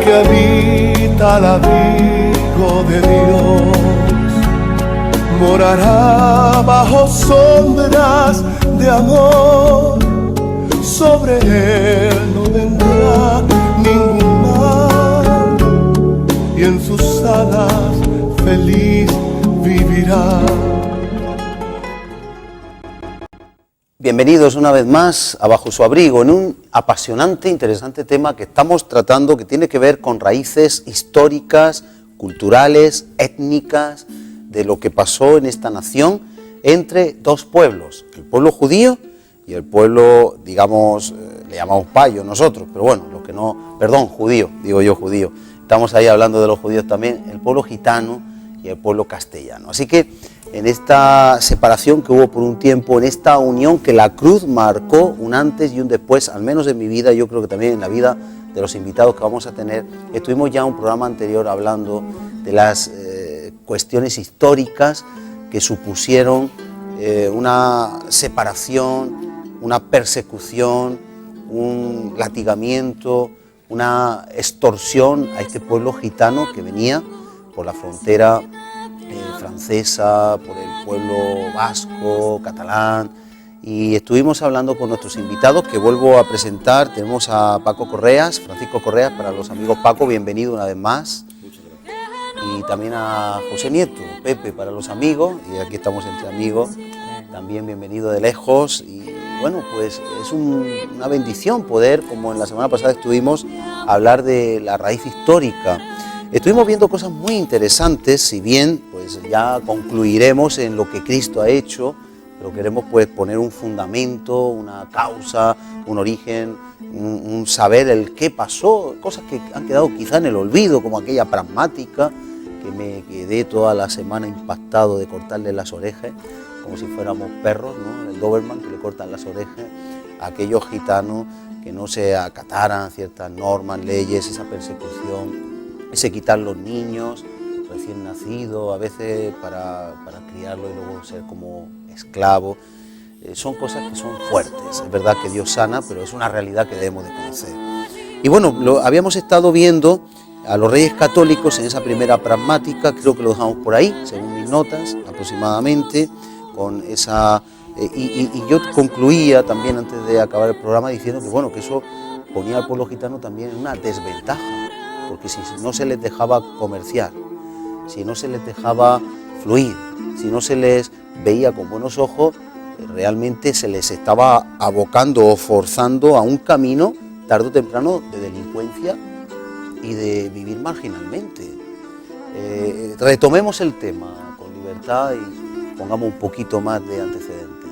que habita al abrigo de Dios morará bajo sombras de amor. Sobre él no vendrá ningún mal y en sus alas feliz vivirá. Bienvenidos una vez más a Bajo su abrigo, en un apasionante, interesante tema que estamos tratando, que tiene que ver con raíces históricas, culturales, étnicas, de lo que pasó en esta nación entre dos pueblos, el pueblo judío y el pueblo, digamos, le llamamos payo nosotros, pero bueno, los que no, perdón, judío, digo yo judío, estamos ahí hablando de los judíos también, el pueblo gitano y el pueblo castellano. Así que en esta separación que hubo por un tiempo, en esta unión que la cruz marcó un antes y un después, al menos en mi vida, yo creo que también en la vida de los invitados que vamos a tener. Estuvimos ya en un programa anterior hablando de las cuestiones históricas que supusieron una separación, una persecución, un latigamiento, una extorsión a este pueblo gitano que venía por la frontera francesa, por el pueblo vasco, catalán, y estuvimos hablando con nuestros invitados que vuelvo a presentar. Tenemos a Paco Correas, Francisco Correas, para los amigos. Paco, bienvenido una vez más. Y también a José Nieto, Pepe, para los amigos, y aquí estamos entre amigos, también bienvenido de lejos. Y bueno, pues es una bendición poder, como en la semana pasada estuvimos, hablar de la raíz histórica. Estuvimos viendo cosas muy interesantes, si bien pues ya concluiremos en lo que Cristo ha hecho, pero queremos pues poner un fundamento, una causa, un origen, un saber el qué pasó, cosas que han quedado quizá en el olvido, como aquella pragmática, que me quedé toda la semana impactado de cortarle las orejas, como si fuéramos perros, ¿no? El Doberman, que le cortan las orejas a aquellos gitanos que no se acataran ciertas normas, leyes, esa persecución, ese quitar los niños recién nacidos, a veces para criarlos y luego ser como esclavos. Son cosas que son fuertes. Es verdad que Dios sana, pero es una realidad que debemos de conocer. Y bueno, habíamos estado viendo a los reyes católicos en esa primera pragmática, creo que lo dejamos por ahí, según mis notas, aproximadamente, con esa... y yo concluía también antes de acabar el programa diciendo que bueno, que eso ponía al pueblo gitano también en una desventaja, porque si no se les dejaba comerciar, si no se les dejaba fluir, si no se les veía con buenos ojos, realmente se les estaba abocando o forzando a un camino tarde o temprano de delincuencia y de vivir marginalmente. Retomemos el tema con libertad y pongamos un poquito más de antecedentes.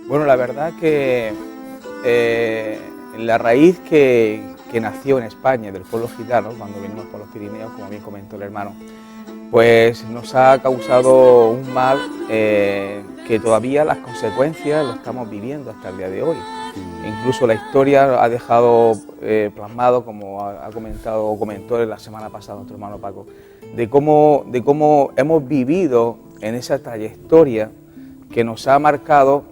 Bueno, la verdad que la raíz que nació en España del pueblo gitano, cuando venimos por los Pirineos, como bien comentó el hermano, pues nos ha causado un mal que todavía las consecuencias lo estamos viviendo hasta el día de hoy. Incluso la historia ha dejado plasmado, como ha comentado o comentó la semana pasada nuestro hermano Paco, de cómo hemos vivido en esa trayectoria que nos ha marcado,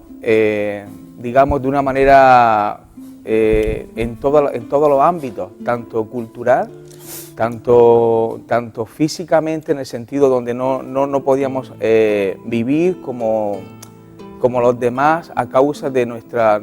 digamos, de una manera en todos los ámbitos, tanto cultural, tanto físicamente, en el sentido donde no podíamos vivir como los demás a causa de nuestra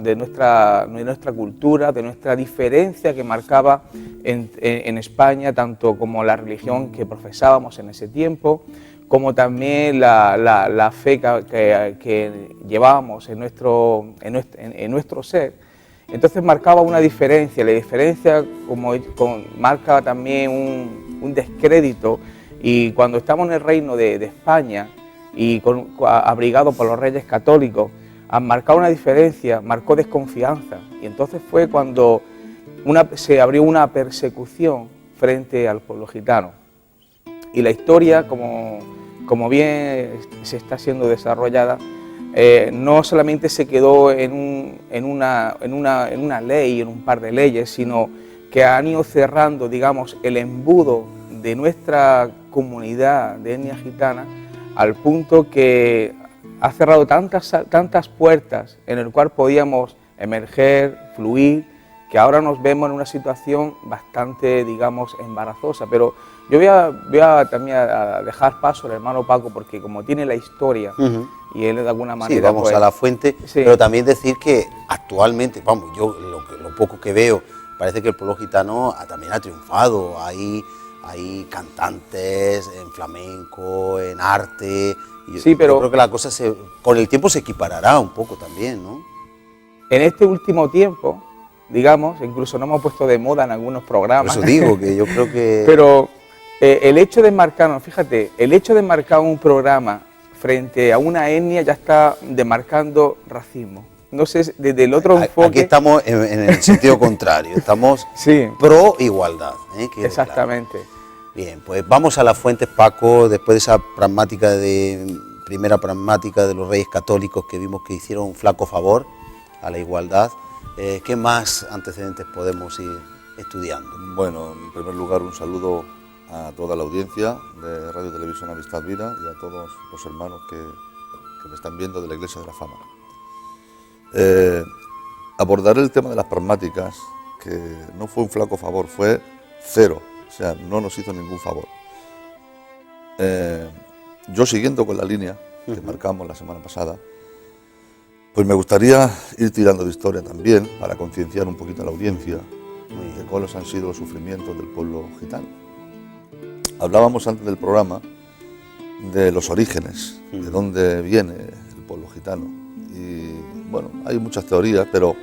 cultura, de nuestra diferencia que marcaba en España, tanto como la religión que profesábamos en ese tiempo, como también la fe que llevábamos en nuestro ser. Entonces marcaba una diferencia, la diferencia marca también un descrédito, y cuando estamos en el reino de España y abrigado por los reyes católicos, han marcado una diferencia, marcó desconfianza, y entonces fue cuando se abrió una persecución frente al pueblo gitano. Y la historia, como bien se está siendo desarrollada, no solamente se quedó en una ley, en un par de leyes, sino que han ido cerrando, digamos, el embudo de nuestra comunidad de etnia gitana, al punto que ha cerrado tantas puertas en el cual podíamos emerger, fluir, que ahora nos vemos en una situación bastante, digamos, embarazosa. Pero yo voy a también a dejar paso al hermano Paco, porque como tiene la historia y él de alguna manera... Sí, vamos pues, a la fuente, sí. pero también decir que actualmente, vamos, yo lo poco que veo, parece que el pueblo gitano también ha triunfado. Hay cantantes en flamenco, en arte. Sí, pero yo creo que la cosa con el tiempo se equiparará un poco también, ¿no? En este último tiempo, digamos, incluso nos hemos puesto de moda en algunos programas. Por eso digo que yo creo que... Pero el hecho de marcarnos, fíjate, el hecho de marcar un programa frente a una etnia ya está demarcando racismo. No sé, desde el otro enfoque... Aquí estamos en el sentido contrario, estamos sí, pro igualdad. exactamente. Claro. Bien, pues vamos a las fuentes, Paco, después de esa primera pragmática de los reyes católicos que vimos que hicieron un flaco favor a la igualdad. ¿Qué más antecedentes podemos ir estudiando? Bueno, en primer lugar un saludo a toda la audiencia de Radio Televisión Amistad Vida y a todos los hermanos que me están viendo de la Iglesia de la Fama. Abordaré el tema de las pragmáticas, que no fue un flaco favor, fue cero, o sea, no nos hizo ningún favor. Yo siguiendo con la línea que marcamos la semana pasada, pues me gustaría ir tirando de historia también para concienciar un poquito a la audiencia de cuáles han sido los sufrimientos del pueblo gitano. Hablábamos antes del programa de los orígenes, de dónde viene el pueblo gitano. Y bueno, hay muchas teorías, pero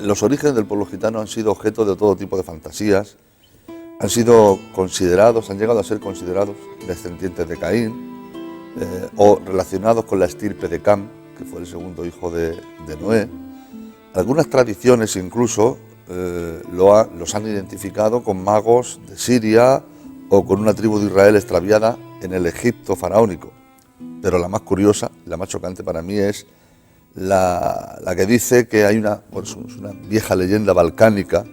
los orígenes del pueblo gitano han sido objeto de todo tipo de fantasías, han sido considerados, han llegado a ser considerados descendientes de Caín, o relacionados con la estirpe de Cam, que fue el segundo hijo de Noé. Algunas tradiciones incluso los han identificado con magos de Siria o con una tribu de Israel extraviada en el Egipto faraónico. Pero la más curiosa, la más chocante para mí es la que dice que hay una vieja leyenda balcánica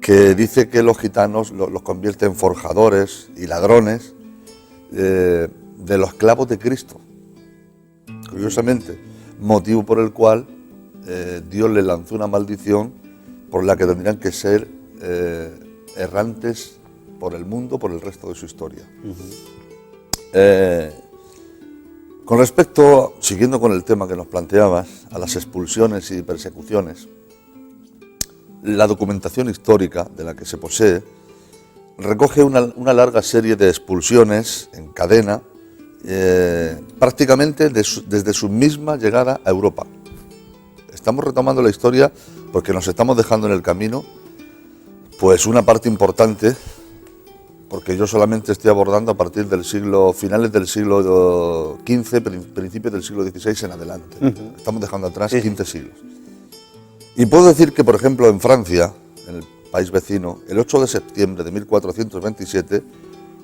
que dice que los gitanos los convierte en forjadores y ladrones de los esclavos de Cristo. Curiosamente, motivo por el cual Dios les lanzó una maldición por la que tendrían que ser errantes por el mundo por el resto de su historia. Con respecto, siguiendo con el tema que nos planteabas, a las expulsiones y persecuciones, la documentación histórica de la que se posee recoge una larga serie de expulsiones en cadena, prácticamente desde su misma llegada a Europa. Estamos retomando la historia porque nos estamos dejando en el camino pues una parte importante, porque yo solamente estoy abordando a partir del finales del siglo XV, principios del siglo XVI en adelante. Estamos dejando atrás 15 siglos. Y puedo decir que, por ejemplo, en Francia, en el país vecino, el 8 de septiembre de 1427,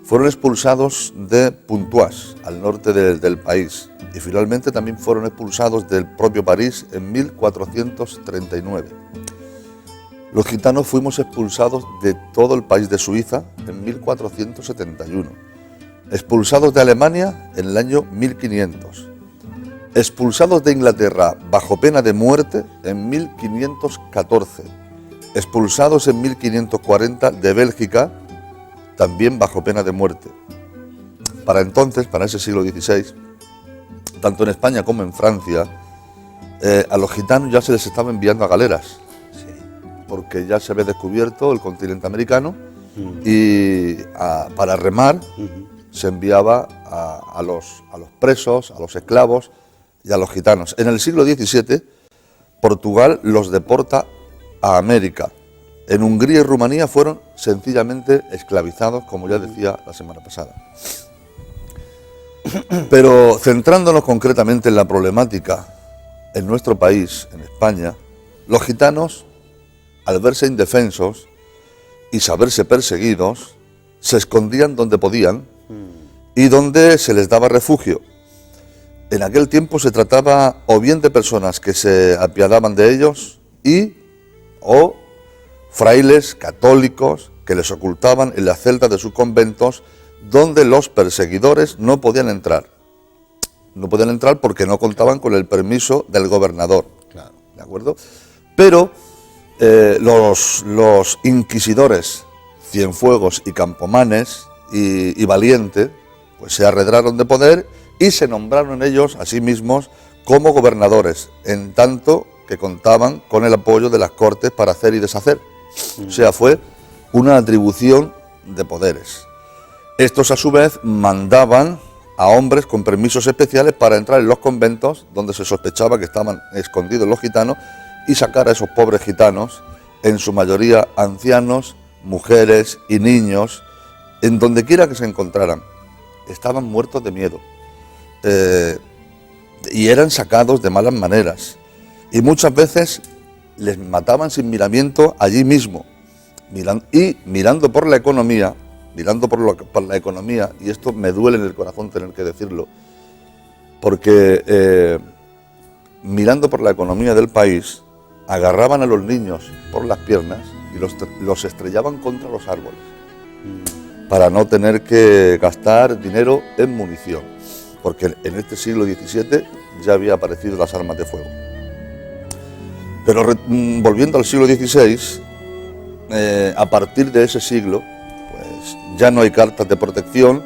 fueron expulsados de Pontoise, al norte del país, y finalmente también fueron expulsados del propio París en 1439. Los gitanos fuimos expulsados de todo el país de Suiza en 1471, expulsados de Alemania en el año 1500, expulsados de Inglaterra bajo pena de muerte en 1514, expulsados en 1540 de Bélgica, también bajo pena de muerte. Para entonces, para ese siglo XVI, tanto en España como en Francia, a los gitanos ya se les estaba enviando a galeras, porque ya se había descubierto el continente americano y para remar se enviaba a los presos, a los esclavos y a los gitanos. En el siglo XVII, Portugal los deporta a América. En Hungría y Rumanía fueron sencillamente esclavizados, como ya decía la semana pasada. Pero centrándonos concretamente en la problemática en nuestro país, en España, los gitanos, al verse indefensos y saberse perseguidos, se escondían donde podían y donde se les daba refugio. En aquel tiempo se trataba o bien de personas que se apiadaban de ellos o frailes católicos que les ocultaban en las celdas de sus conventos, donde los perseguidores no podían entrar. No podían entrar porque no contaban con el permiso del gobernador. Claro. ¿De acuerdo? Pero los inquisidores, Cienfuegos y Campomanes y Valiente, pues se arredraron de poder y se nombraron ellos a sí mismos como gobernadores, en tanto que contaban con el apoyo de las Cortes para hacer y deshacer. O sea, fue una atribución de poderes. Estos a su vez mandaban a hombres con permisos especiales para entrar en los conventos donde se sospechaba que estaban escondidos los gitanos y sacar a esos pobres gitanos, en su mayoría ancianos, mujeres y niños, en donde quiera que se encontraran. Estaban muertos de miedo y eran sacados de malas maneras y muchas veces les mataban sin miramiento allí mismo y mirando por la economía, y esto me duele en el corazón tener que decirlo, porque mirando por la economía del país, agarraban a los niños por las piernas y los estrellaban contra los árboles para no tener que gastar dinero en munición, porque en este siglo XVII ya había aparecido las armas de fuego. Pero volviendo al siglo XVI, a partir de ese siglo, pues ya no hay cartas de protección,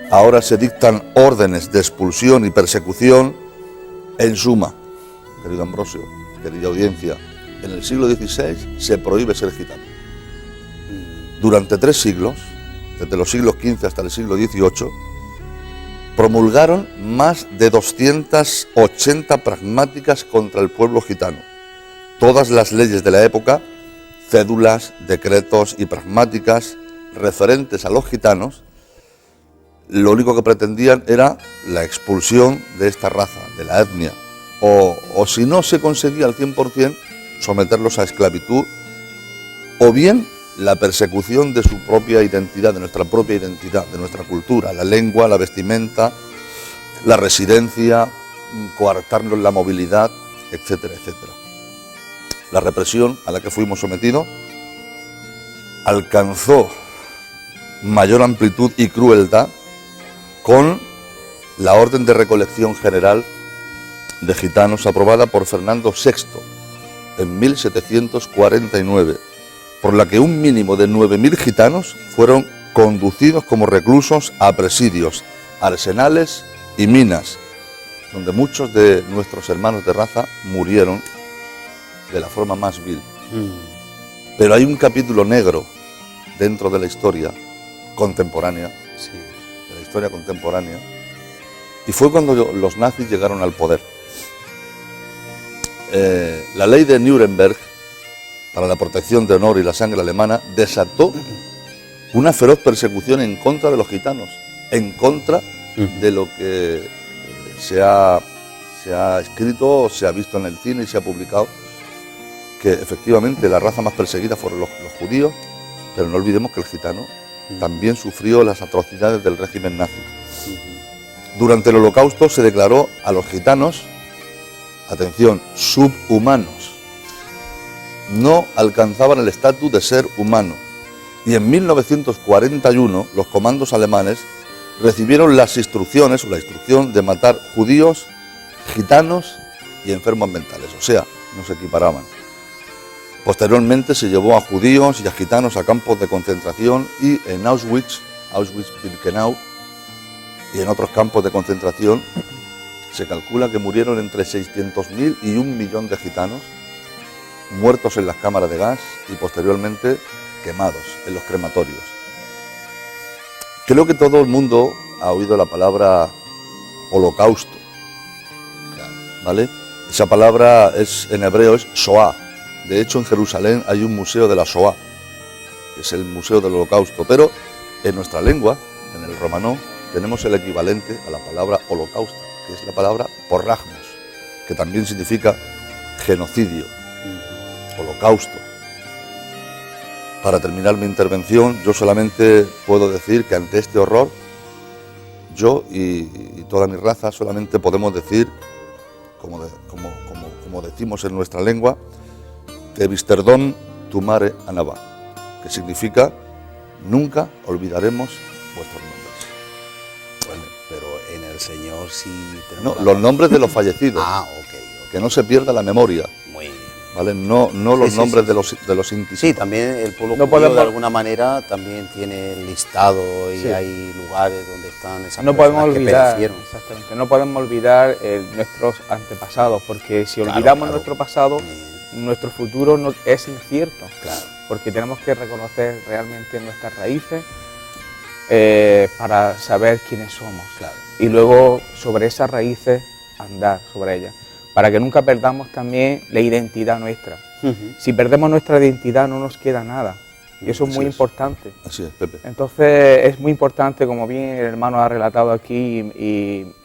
ahora se dictan órdenes de expulsión y persecución. En suma, querido Ambrosio, querida audiencia, en el siglo XVI se prohíbe ser gitano. Durante 3 siglos, desde los siglos XV hasta el siglo XVIII, promulgaron más de 280 pragmáticas contra el pueblo gitano. Todas las leyes de la época, cédulas, decretos y pragmáticas referentes a los gitanos, lo único que pretendían era la expulsión de esta raza, de la etnia, o si no se conseguía al 100%, someterlos a esclavitud, o bien la persecución de su propia identidad, de nuestra propia identidad, de nuestra cultura, la lengua, la vestimenta, la residencia, coartarnos la movilidad, etcétera, etcétera. La represión a la que fuimos sometidos alcanzó mayor amplitud y crueldad con la Orden de Recolección General de Gitanos aprobada por Fernando VI en 1749, por la que un mínimo de 9.000 gitanos fueron conducidos como reclusos a presidios, arsenales y minas, donde muchos de nuestros hermanos de raza murieron de la forma más vil. Pero hay un capítulo negro dentro de la historia contemporánea, de la historia contemporánea, y fue cuando los nazis llegaron al poder. La ley de Nuremberg para la protección de honor y la sangre alemana desató una feroz persecución en contra de los gitanos, en contra de lo que se ha escrito, se ha visto en el cine y se ha publicado, que efectivamente la raza más perseguida fueron los judíos, pero no olvidemos que el gitano también sufrió las atrocidades del régimen nazi. Durante el Holocausto se declaró a los gitanos, atención, subhumanos. No alcanzaban el estatus de ser humano. Y en 1941 los comandos alemanes recibieron las instrucciones, o la instrucción de matar judíos, gitanos y enfermos mentales, o sea, no se equiparaban. Posteriormente se llevó a judíos y a gitanos a campos de concentración y en Auschwitz-Birkenau y en otros campos de concentración se calcula que murieron entre 600.000 y 1 millón de gitanos, muertos en las cámaras de gas y posteriormente quemados en los crematorios. Creo que todo el mundo ha oído la palabra holocausto, ¿vale? Esa palabra en hebreo es Shoah. De hecho, en Jerusalén hay un museo de la Shoah, que es el museo del holocausto, pero en nuestra lengua, en el romanó, tenemos el equivalente a la palabra holocausto, que es la palabra porragmos, que también significa genocidio, holocausto. Para terminar mi intervención, yo solamente puedo decir que ante este horror, yo y toda mi raza solamente podemos decir, como decimos en nuestra lengua, que Visterdom tumare anava, que significa nunca olvidaremos vuestros nombres. Bueno, pero en el Señor sí... No, los nombres de los fallecidos. Ah, ok. Que no se pierda la memoria. Muy bien. ¿vale? No los Sí, nombres sí. de los inquisitos. Sí, también el pueblo No judío podemos- de alguna manera también tiene listado y Sí. hay lugares donde están esas No personas podemos que olvidar, perecieron. exactamente, no podemos olvidar nuestros antepasados, porque si Claro, olvidamos claro. nuestro pasado, nuestro futuro no, es incierto. Claro. Porque tenemos que reconocer realmente nuestras raíces para saber quiénes somos. Claro. Y luego sobre esas raíces andar sobre ellas, para que nunca perdamos también la identidad nuestra. Ujú. Si perdemos nuestra identidad no nos queda nada, y eso es Así muy es. importante. Así es, Pepe. Entonces es muy importante, como bien el hermano ha relatado aquí,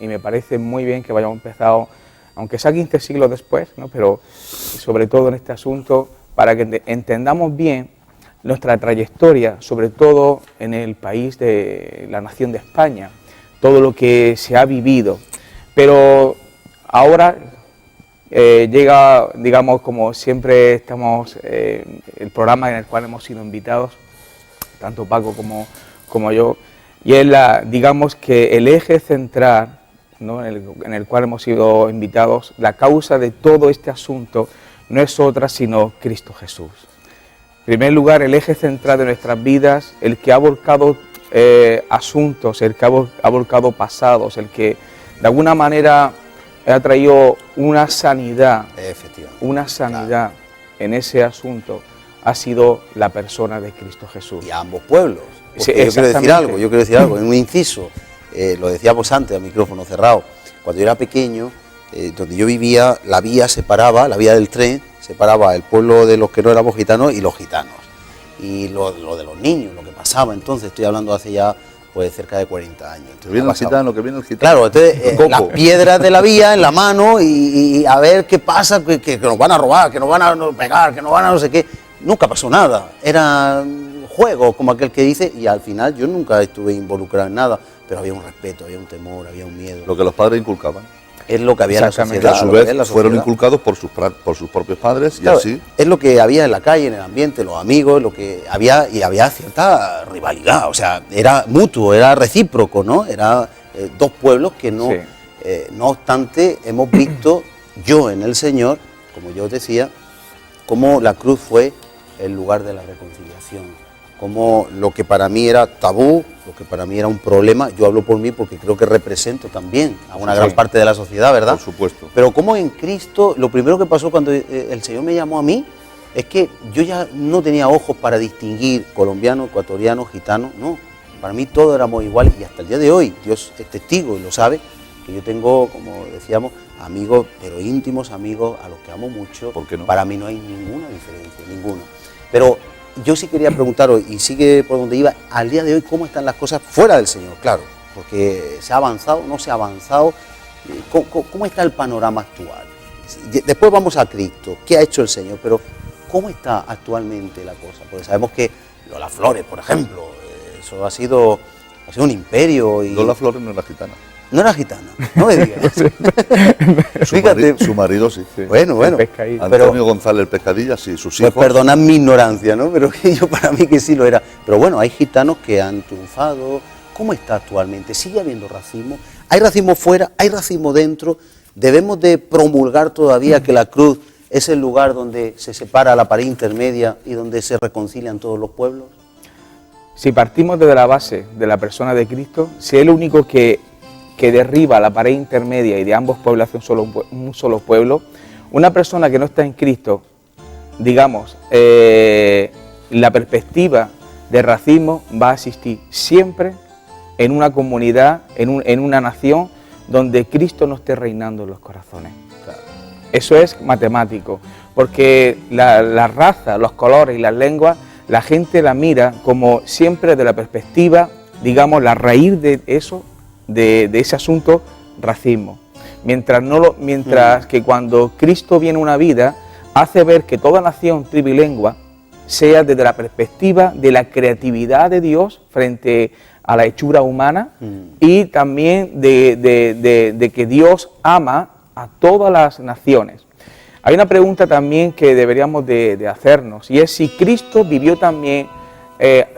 y me parece muy bien que hayamos empezado, aunque sea 15 siglos después, ¿no? Pero sobre todo en este asunto, para que entendamos bien nuestra trayectoria, sobre todo en el país de la nación de España, todo lo que se ha vivido. Pero ahora llega, digamos, como siempre estamos, el programa en el cual hemos sido invitados, tanto Paco como yo, y es digamos que el eje central, ¿no? en el cual hemos sido invitados, la causa de todo este asunto no es otra sino Cristo Jesús. En primer lugar, el eje central de nuestras vidas, el que ha volcado asuntos, el que ha volcado pasados, el que de alguna manera ha traído una sanidad, Efectivamente. en ese asunto, ha sido la persona de Cristo Jesús. Y a ambos pueblos. Porque Sí, yo quiero decir exactamente. algo, en un inciso, lo decíamos antes a micrófono cerrado, cuando yo era pequeño, donde yo vivía, la vía del tren, separaba el pueblo de los que no éramos gitanos y los gitanos. Y lo de los niños, lo que pasaba entonces, estoy hablando hace ya pues cerca de 40 años. Que viene el gitano, que viene el gitano. Claro, entonces Coco. las piedras de la vía en la mano y a ver qué pasa, que nos van a robar, que nos van a pegar, que nos van a no sé qué. Nunca pasó nada, era juego como aquel que dice, y al final yo nunca estuve involucrado en nada, pero había un respeto, había un temor, había un miedo. Lo que los padres inculcaban. Es lo que había en la Exactamente. Que sociedad. a su lo que había en la vez fueron sociedad. inculcados por sus propios padres y Claro, así. es lo que había en la calle, en el ambiente, los amigos, lo que había, y había cierta rivalidad, o sea, era mutuo, era recíproco, ¿no? Era dos pueblos que no, Sí. no obstante, hemos visto, yo en el Señor, como yo decía, cómo la cruz fue el lugar de la reconciliación, como lo que para mí era tabú, lo que para mí era un problema, yo hablo por mí porque creo que represento también a una gran parte de la sociedad, ¿verdad? Por supuesto. Pero como en Cristo, lo primero que pasó cuando el Señor me llamó a mí, es que yo ya no tenía ojos para distinguir colombiano, ecuatoriano, gitano, no, para mí todos éramos iguales y hasta el día de hoy, Dios es testigo y lo sabe, que yo tengo, como decíamos, amigos, pero íntimos amigos, a los que amo mucho. ¿Por qué no? Para mí no hay ninguna diferencia, ninguna. Pero yo sí quería preguntaros, y sigue por donde iba, al día de hoy, ¿cómo están las cosas fuera del Señor? Claro, porque se ha avanzado, no se ha avanzado. ¿Cómo está el panorama actual? Después vamos a Cristo, ¿qué ha hecho el Señor? Pero ¿cómo está actualmente la cosa? Porque sabemos que Lola Flores, por ejemplo, eso ha sido un imperio. Y Lola Flores no era gitana. no era gitana, no me digas. Fíjate. Su marido sí. Bueno, El pescadito. Antonio pero González Pescadilla, sí, sus pues hijos. perdonad mi ignorancia, ¿no? Pero que yo para mí que sí lo era. Pero bueno, hay gitanos que han triunfado. ¿Cómo está actualmente? ¿Sigue habiendo racismo? ¿Hay racismo fuera? ¿Hay racismo dentro? ¿Debemos de promulgar todavía que la cruz es el lugar donde se separa la pared intermedia y donde se reconcilian todos los pueblos? Si partimos desde la base de la persona de Cristo, si es el único que derriba la pared intermedia y de ambos pueblos hace un solo pueblo, una persona que no está en Cristo, digamos, la perspectiva de racismo va a existir siempre en una comunidad, en una nación donde Cristo no esté reinando en los corazones. Eso es matemático, porque la raza, los colores y las lenguas, la gente la mira como siempre de la perspectiva, digamos, la raíz de eso, de ese asunto, racismo. Mientras que cuando Cristo viene a una vida, hace ver que toda nación, tribu y lengua sea desde la perspectiva de la creatividad de Dios frente a la hechura humana y también de que Dios ama a todas las naciones. Hay una pregunta también que deberíamos de hacernos, y es si Cristo vivió también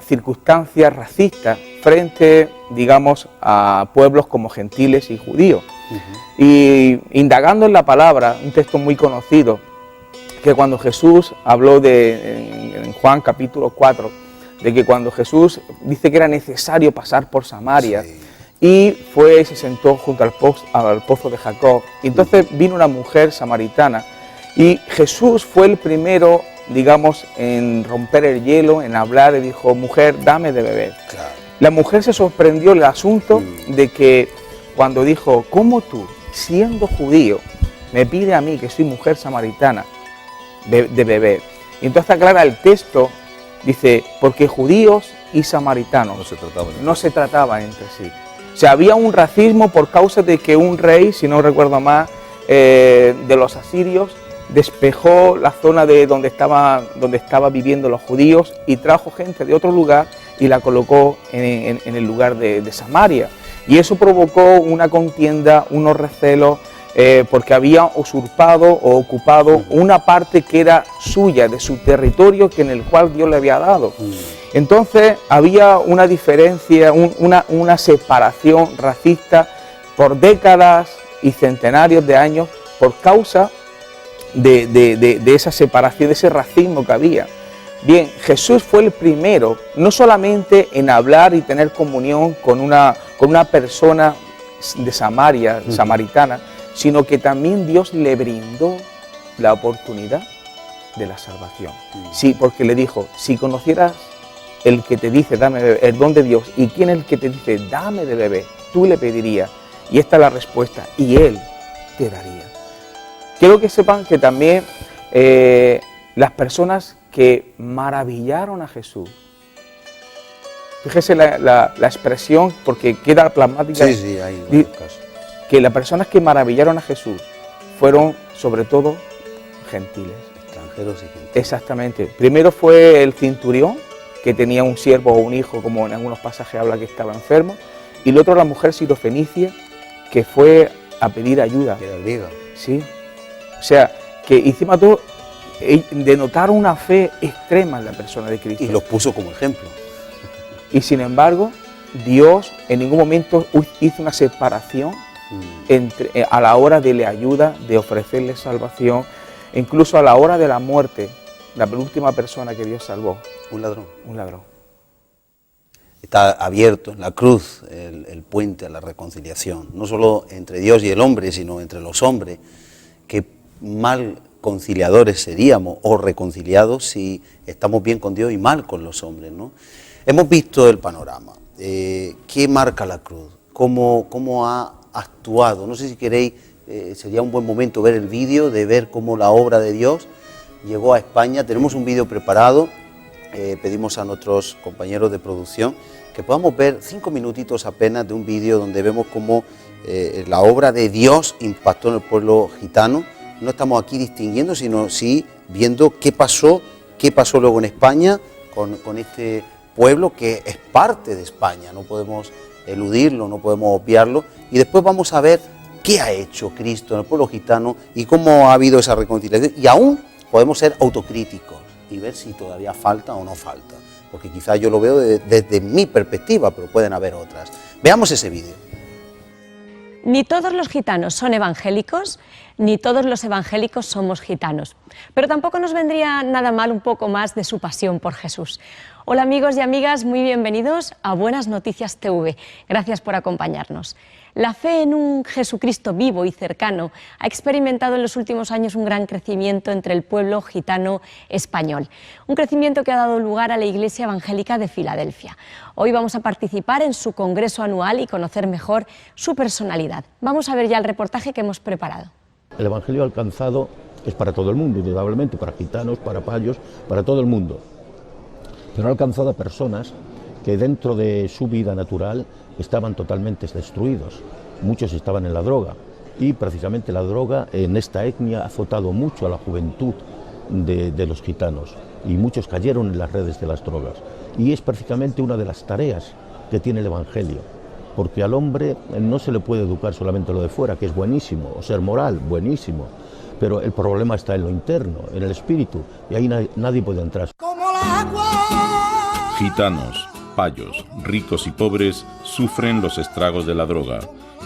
circunstancias racistas frente, digamos, a pueblos como gentiles y judíos. Y indagando en la palabra, un texto muy conocido, que cuando Jesús habló en Juan capítulo 4, de que cuando Jesús dice que era necesario pasar por Samaria, Sí. y fue y se sentó junto al pozo de Jacob. Y entonces vino una mujer samaritana y Jesús fue el primero, digamos, en romper el hielo, en hablar, y dijo: mujer, dame de beber. Claro. La mujer se sorprendió el asunto de que cuando dijo: ¿cómo tú, siendo judío, me pide a mí, que soy mujer samaritana, de beber? Y entonces aclara el texto, dice: porque judíos y samaritanos no se trataban entre sí. O sea, había un racismo por causa de que un rey, si no recuerdo más, de los asirios, despejó la zona de donde estaba viviendo los judíos y trajo gente de otro lugar y la colocó en el lugar de Samaria. Y eso provocó una contienda, unos recelos, porque había usurpado o ocupado una parte que era suya, de su territorio, en el cual Dios le había dado. Entonces había una diferencia, una separación racista por décadas y centenarios de años por causa de esa separación, de ese racismo que había. Bien, Jesús fue el primero, no solamente en hablar y tener comunión con una persona de Samaria, samaritana, sino que también Dios le brindó la oportunidad de la salvación. Sí, porque le dijo: si conocieras el que te dice dame de beber, el don de Dios, y quién es el que te dice dame de beber, tú le pedirías, y esta es la respuesta, y Él te daría. Quiero que sepan que también las personas que maravillaron a Jesús, fíjese la expresión, porque queda plasmática. Sí, sí, hay varios casos. Que las personas que maravillaron a Jesús fueron sobre todo gentiles. Extranjeros y gentiles. Exactamente. Primero fue el centurión, que tenía un siervo o un hijo, como en algunos pasajes habla, que estaba enfermo, y el otro la mujer sirofenicia, que fue a pedir ayuda. Que era griega. Sí. O sea, que encima todo denotaron una fe extrema en la persona de Cristo. Y los puso como ejemplo. Y sin embargo, Dios en ningún momento hizo una separación a la hora de la ayuda, de ofrecerle salvación, incluso a la hora de la muerte, la penúltima persona que Dios salvó. Un ladrón. Un ladrón. Está abierto en la cruz el puente a la reconciliación, no solo entre Dios y el hombre, sino entre los hombres. Qué mal conciliadores seríamos o reconciliados si estamos bien con Dios y mal con los hombres, ¿no? Hemos visto el panorama. ¿Qué marca la cruz? ¿Cómo ha actuado? No sé si queréis, sería un buen momento ver el vídeo, de ver cómo la obra de Dios llegó a España. Tenemos un vídeo preparado, pedimos a nuestros compañeros de producción que podamos ver 5 minutitos apenas de un vídeo donde vemos cómo la obra de Dios impactó en el pueblo gitano. No estamos aquí distinguiendo, sino sí viendo qué pasó luego en España con este pueblo que es parte de España. No podemos eludirlo, no podemos obviarlo. Y después vamos a ver qué ha hecho Cristo en el pueblo gitano y cómo ha habido esa reconciliación. Y aún podemos ser autocríticos y ver si todavía falta o no falta. Porque quizás yo lo veo desde mi perspectiva, pero pueden haber otras. Veamos ese vídeo. Ni todos los gitanos son evangélicos, ni todos los evangélicos somos gitanos. Pero tampoco nos vendría nada mal un poco más de su pasión por Jesús. Hola amigos y amigas, muy bienvenidos a Buenas Noticias TV. Gracias por acompañarnos. La fe en un Jesucristo vivo y cercano ha experimentado en los últimos años un gran crecimiento entre el pueblo gitano español. Un crecimiento que ha dado lugar a la Iglesia Evangélica de Filadelfia. Hoy vamos a participar en su congreso anual y conocer mejor su personalidad. Vamos a ver ya el reportaje que hemos preparado. El Evangelio alcanzado es para todo el mundo, indudablemente, para gitanos, para payos, para todo el mundo. Pero ha alcanzado a personas que dentro de su vida natural estaban totalmente destruidos. Muchos estaban en la droga y precisamente la droga en esta etnia ha azotado mucho a la juventud de los gitanos y muchos cayeron en las redes de las drogas. Y es prácticamente una de las tareas que tiene el Evangelio, porque al hombre no se le puede educar solamente lo de fuera, que es buenísimo, o ser moral, buenísimo, pero el problema está en lo interno, en el espíritu, y ahí nadie puede entrar. Gitanos, payos, ricos y pobres sufren los estragos de la droga,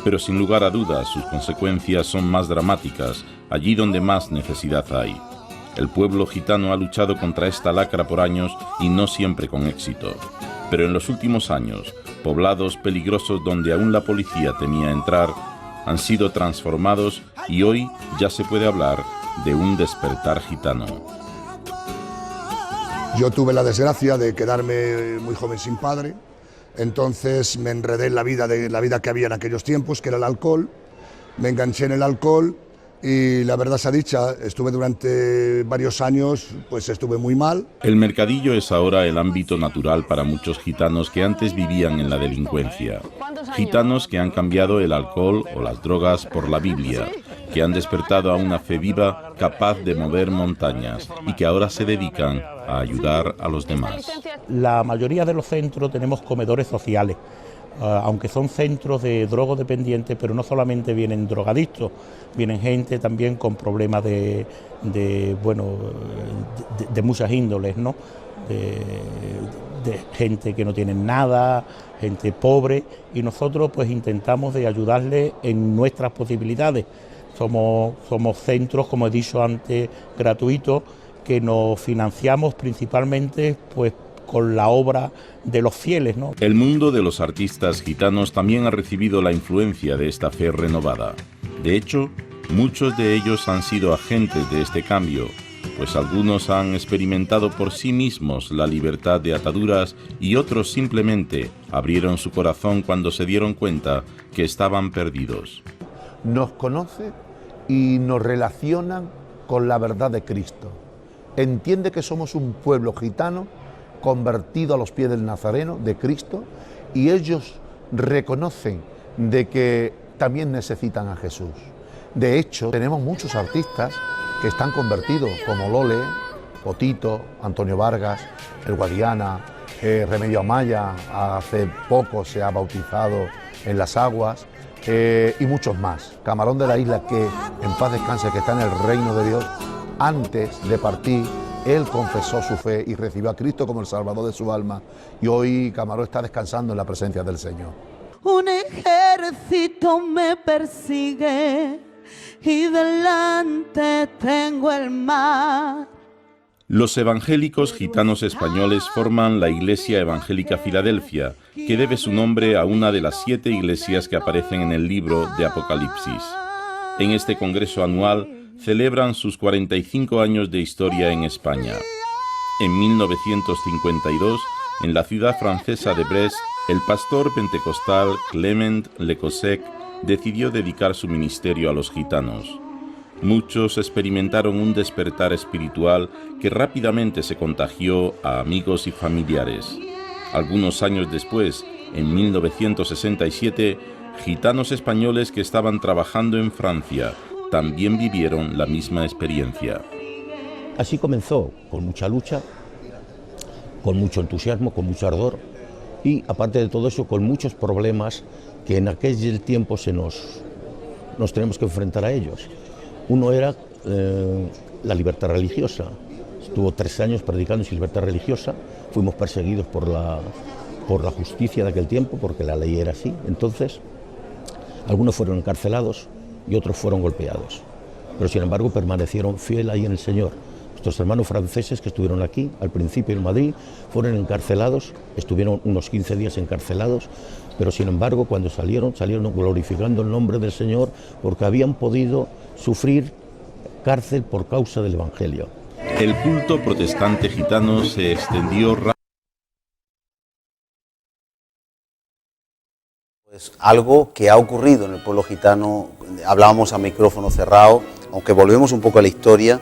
pero sin lugar a dudas sus consecuencias son más dramáticas allí donde más necesidad hay. El pueblo gitano ha luchado contra esta lacra por años y no siempre con éxito. Pero en los últimos años, poblados peligrosos donde aún la policía temía entrar, han sido transformados y hoy ya se puede hablar de un despertar gitano. Yo tuve la desgracia de quedarme muy joven sin padre, entonces me enredé en la vida que había en aquellos tiempos, que era el alcohol, me enganché en el alcohol y la verdad sea dicha, estuve durante varios años, pues estuve muy mal. El mercadillo es ahora el ámbito natural para muchos gitanos que antes vivían en la delincuencia. Gitanos que han cambiado el alcohol o las drogas por la Biblia, que han despertado a una fe viva capaz de mover montañas y que ahora se dedican a ayudar a los demás. La mayoría de los centros tenemos comedores sociales, aunque son centros de drogodependientes, pero no solamente vienen drogadictos, vienen gente también con problemas de muchas índoles, ¿no? De gente que no tiene nada, gente pobre, y nosotros pues intentamos de ayudarles en nuestras posibilidades. Somos centros, como he dicho antes, gratuitos, que nos financiamos principalmente pues con la obra de los fieles, ¿no? El mundo de los artistas gitanos también ha recibido la influencia de esta fe renovada. De hecho, muchos de ellos han sido agentes de este cambio, pues algunos han experimentado por sí mismos la libertad de ataduras y otros simplemente abrieron su corazón cuando se dieron cuenta que estaban perdidos. Nos conoce y nos relacionan con la verdad de Cristo. Entiende que somos un pueblo gitano convertido a los pies del Nazareno, de Cristo, y ellos reconocen de que también necesitan a Jesús. De hecho, tenemos muchos artistas que están convertidos, como Lole, Potito, Antonio Vargas, el Guadiana, Remedio Amaya, hace poco se ha bautizado en las aguas, y muchos más. Camarón de la Isla, que en paz descanse, que está en el reino de Dios, antes de partir, él confesó su fe y recibió a Cristo como el Salvador de su alma, y hoy Camarón está descansando en la presencia del Señor. Un ejército me persigue y delante tengo el mar. Los evangélicos gitanos españoles forman la Iglesia Evangélica Filadelfia, que debe su nombre a una de las 7 iglesias que aparecen en el libro de Apocalipsis. En este congreso anual celebran sus 45 años de historia en España. En 1952, en la ciudad francesa de Brest, el pastor pentecostal Clement Lecossec decidió dedicar su ministerio a los gitanos. Muchos experimentaron un despertar espiritual que rápidamente se contagió a amigos y familiares. Algunos años después, en 1967, gitanos españoles que estaban trabajando en Francia también vivieron la misma experiencia. Así comenzó, con mucha lucha, con mucho entusiasmo, con mucho ardor y, aparte de todo eso, con muchos problemas que en aquel tiempo nos tenemos que enfrentar a ellos. Uno era la libertad religiosa. Estuvo 3 años predicando sin libertad religiosa, fuimos perseguidos por la justicia de aquel tiempo, porque la ley era así. Entonces, algunos fueron encarcelados y otros fueron golpeados, pero sin embargo permanecieron fieles ahí en el Señor. Nuestros hermanos franceses que estuvieron aquí, al principio en Madrid, fueron encarcelados, estuvieron unos 15 días encarcelados, pero sin embargo cuando salieron glorificando el nombre del Señor, porque habían podido sufrir cárcel por causa del Evangelio. El culto protestante gitano se extendió rápidamente. Pues algo que ha ocurrido en el pueblo gitano, hablábamos a micrófono cerrado, aunque volvemos un poco a la historia,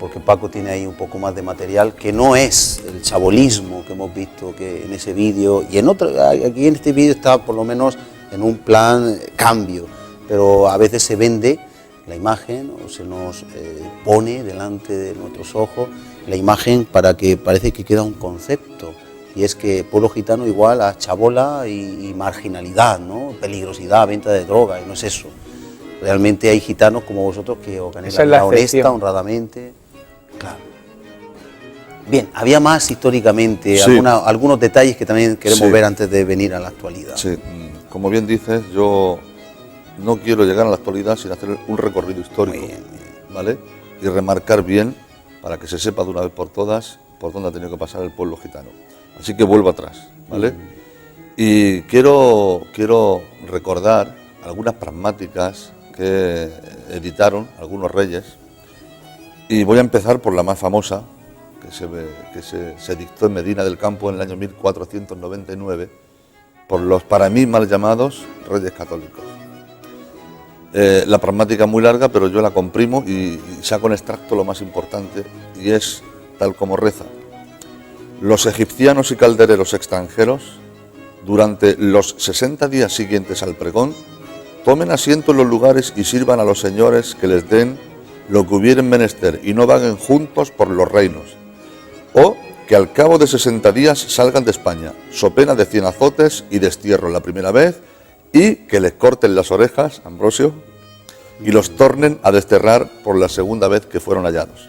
porque Paco tiene ahí un poco más de material, que no es el chabolismo que hemos visto que en ese vídeo, y en otro, aquí en este vídeo está por lo menos en un plan cambio, pero a veces se vende la imagen o se nos pone delante de nuestros ojos la imagen para que parece que queda un concepto. Y es que pueblo gitano igual a chabola y marginalidad, ¿no? Peligrosidad, venta de droga, y no es eso. Realmente hay gitanos como vosotros que organizan la honesta, honradamente. Claro. Bien, había más históricamente, sí, algunos detalles que también queremos ver antes de venir a la actualidad. Sí, como bien dices, yo no quiero llegar a la actualidad sin hacer un recorrido histórico, ¿vale? Y remarcar bien para que se sepa de una vez por todas por dónde ha tenido que pasar el pueblo gitano. Así que vuelvo atrás, ¿vale? Y quiero recordar algunas pragmáticas que editaron algunos reyes, y voy a empezar por la más famosa, que se dictó en Medina del Campo en el año 1499 por los para mí mal llamados reyes católicos. La pragmática es muy larga, pero yo la comprimo y saco en extracto lo más importante, y es tal como reza: los egipcianos y caldereros extranjeros, durante los 60 días siguientes al pregón, tomen asiento en los lugares y sirvan a los señores que les den lo que hubieren menester, y no vaguen juntos por los reinos, o que al cabo de 60 días salgan de España, so pena de 100 azotes y destierro la primera vez, y que les corten las orejas, Ambrosio, y los tornen a desterrar por la segunda vez que fueron hallados.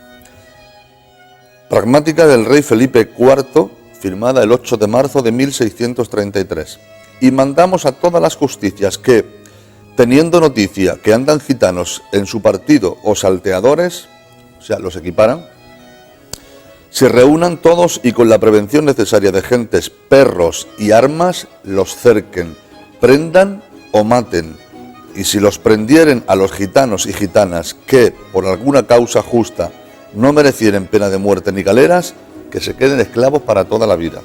Pragmática del rey Felipe IV, firmada el 8 de marzo de 1633. Y mandamos a todas las justicias que, teniendo noticia que andan gitanos en su partido o salteadores, o sea, los equiparan, se reúnan todos y con la prevención necesaria de gentes, perros y armas, los cerquen, prendan o maten, y si los prendieren a los gitanos y gitanas que, por alguna causa justa, no merecieren pena de muerte ni galeras, que se queden esclavos para toda la vida.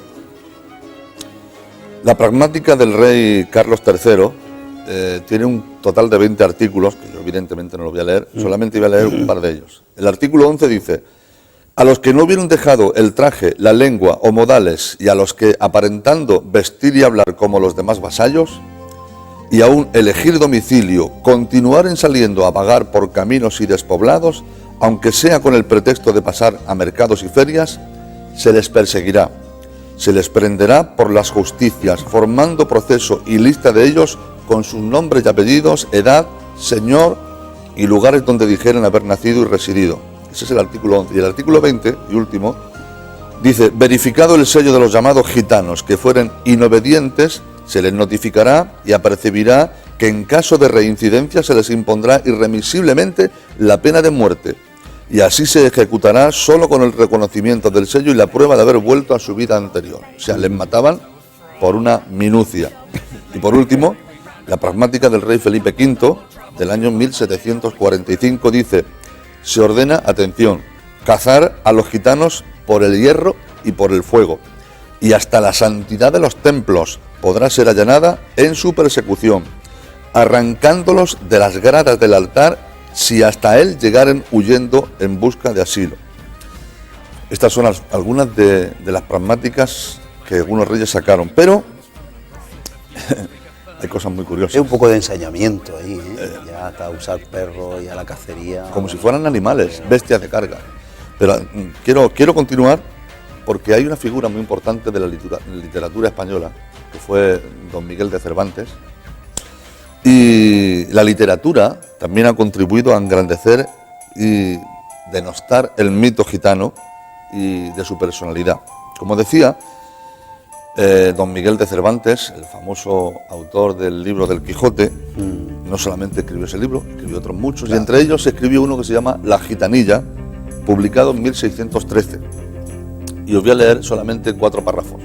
La pragmática del rey Carlos III tiene un total de 20 artículos, que yo evidentemente no lo voy a leer, solamente voy a leer un par de ellos. El artículo 11 dice: a los que no hubieran dejado el traje, la lengua o modales, y a los que, aparentando vestir y hablar como los demás vasallos, y aún elegir domicilio, continuaren saliendo a vagar por caminos y despoblados, aunque sea con el pretexto de pasar a mercados y ferias, se les perseguirá, se les prenderá por las justicias, formando proceso y lista de ellos con sus nombres y apellidos, edad, señor y lugares donde dijeren haber nacido y residido. Ese es el artículo 11. Y el artículo 20, y último, dice: verificado el sello de los llamados gitanos que fueren inobedientes, se les notificará y apercibirá que en caso de reincidencia se les impondrá irremisiblemente la pena de muerte, y así se ejecutará solo con el reconocimiento del sello y la prueba de haber vuelto a su vida anterior. O sea, les mataban por una minucia. Y por último, la pragmática del rey Felipe V del año 1745 dice: se ordena, atención, cazar a los gitanos por el hierro y por el fuego, y hasta la santidad de los templos podrá ser allanada en su persecución, arrancándolos de las gradas del altar si hasta él llegaren huyendo en busca de asilo. Estas son algunas de las pragmáticas que algunos reyes sacaron, pero hay cosas muy curiosas. Hay un poco de ensañamiento ahí, ya hasta usar perro y a la cacería. Como si fueran animales, bestias de carga. Pero quiero continuar, porque hay una figura muy importante de la literatura española, que fue don Miguel de Cervantes, y la literatura también ha contribuido a engrandecer y denostar el mito gitano y de su personalidad. Como decía, don Miguel de Cervantes, el famoso autor del libro del Quijote, no solamente escribió ese libro, escribió otros muchos, y entre ellos escribió uno que se llama La Gitanilla, publicado en 1613. Y os voy a leer solamente 4 párrafos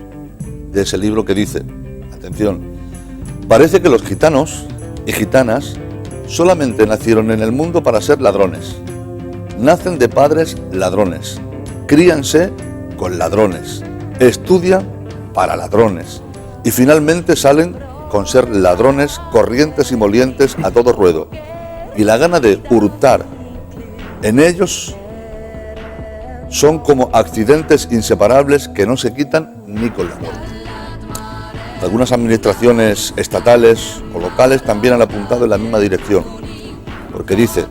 de ese libro que dice, atención: parece que los gitanos y gitanas solamente nacieron en el mundo para ser ladrones. Nacen de padres ladrones, críanse con ladrones, estudian para ladrones y finalmente salen con ser ladrones corrientes y molientes a todo ruedo. Y la gana de hurtar en ellos son como accidentes inseparables que no se quitan ni con la muerte. Algunas administraciones estatales o locales también han apuntado en la misma dirección, porque dice: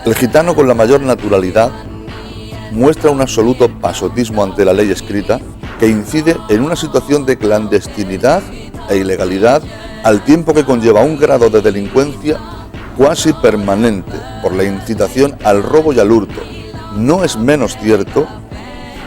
el gitano con la mayor naturalidad muestra un absoluto pasotismo ante la ley escrita que incide en una situación de clandestinidad e ilegalidad, al tiempo que conlleva un grado de delincuencia cuasi permanente por la incitación al robo y al hurto. No es menos cierto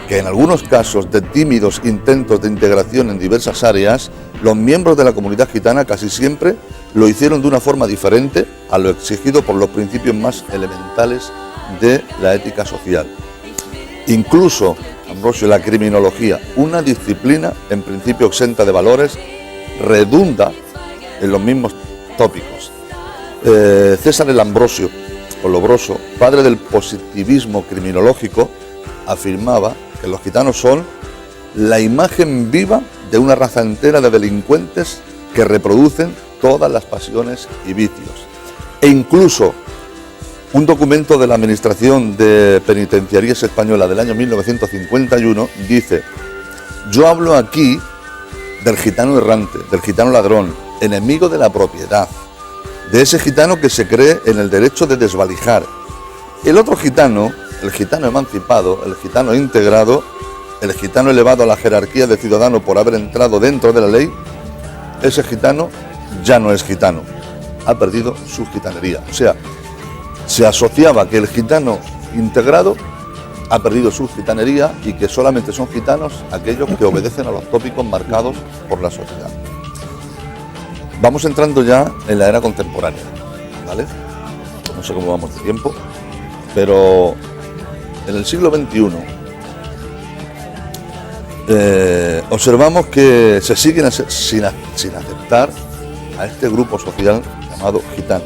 que en algunos casos de tímidos intentos de integración en diversas áreas, los miembros de la comunidad gitana casi siempre lo hicieron de una forma diferente a lo exigido por los principios más elementales de la ética social. Incluso, Ambrosio, la criminología, una disciplina en principio exenta de valores, redunda en los mismos tópicos. César el Ambrosio, o Lobroso, padre del positivismo criminológico, afirmaba que los gitanos son la imagen viva de una raza entera de delincuentes que reproducen todas las pasiones y vicios. E incluso un documento de la Administración de Penitenciarías Española del año 1951 dice: yo hablo aquí del gitano errante, del gitano ladrón, enemigo de la propiedad, de ese gitano que se cree en el derecho de desvalijar. El otro gitano, el gitano emancipado, el gitano integrado, el gitano elevado a la jerarquía de ciudadano por haber entrado dentro de la ley, ese gitano ya no es gitano, ha perdido su gitanería. O sea, se asociaba que el gitano integrado ha perdido su gitanería y que solamente son gitanos aquellos que obedecen a los tópicos marcados por la sociedad. Vamos entrando ya en la era contemporánea, ¿vale? No sé cómo vamos de tiempo, pero en el siglo XXI observamos que se siguen sin aceptar a este grupo social llamado gitano.